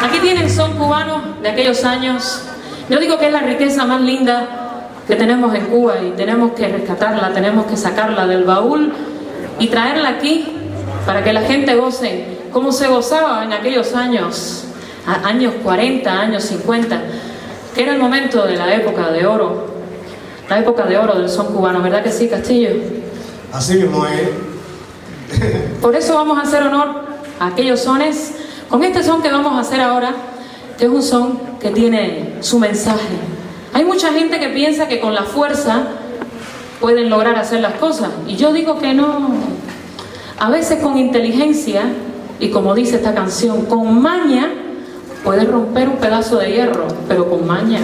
Aquí tienen son cubano de aquellos años. Yo digo que es la riqueza más linda que tenemos en Cuba y tenemos que rescatarla, tenemos que sacarla del baúl y traerla aquí para que la gente goce como se gozaba en aquellos años, años 40, años 50, que era el momento de la época de oro, la época de oro del son cubano, ¿verdad que sí, Castillo? Así mismo es. Por eso vamos a hacer honor a aquellos sones, con este son que vamos a hacer ahora, que es un son que tiene su mensaje. Hay mucha gente que piensa que con la fuerza pueden lograr hacer las cosas, y yo digo que no. A veces con inteligencia, y como dice esta canción, con maña, puedes romper un pedazo de hierro, pero con maña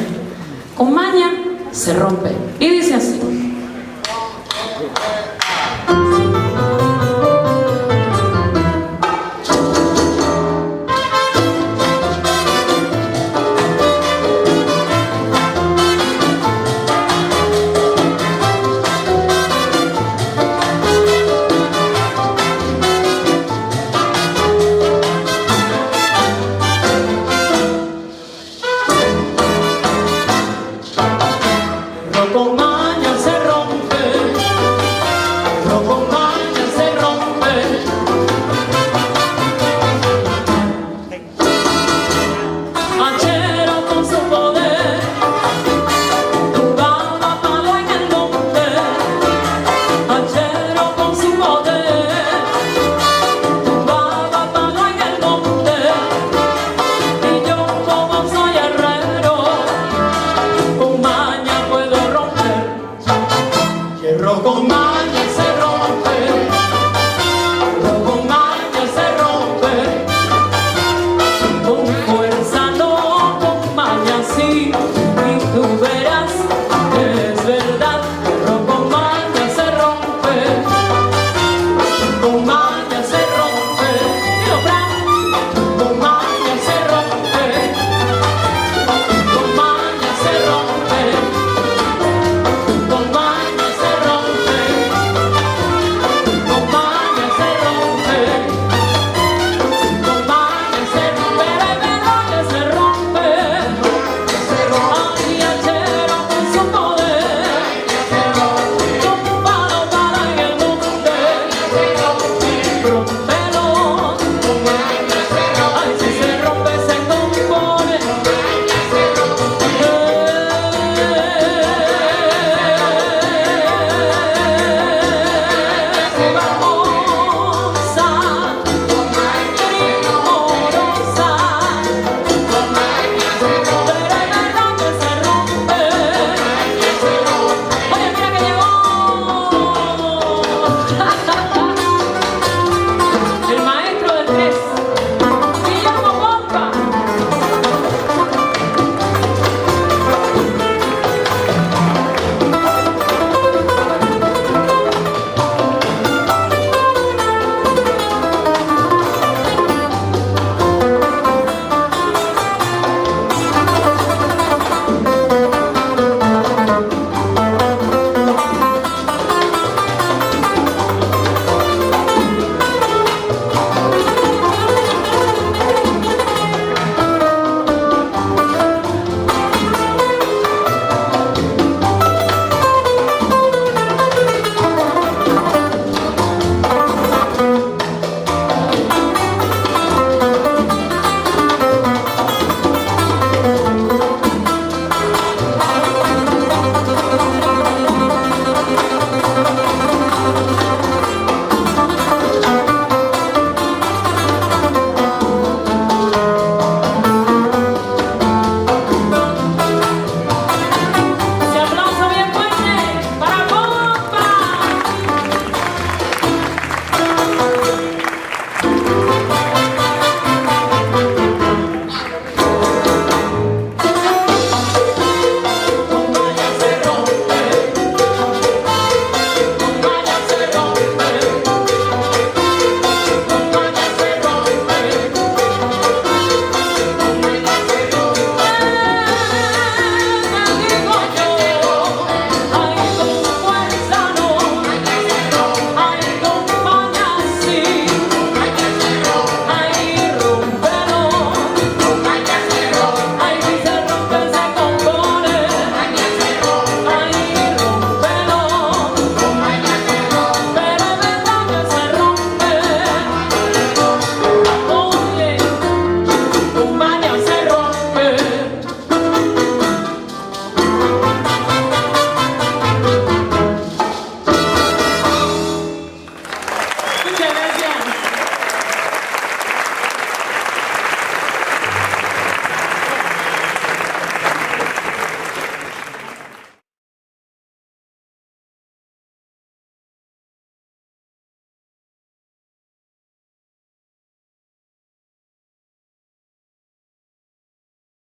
se rompe. Y dice así.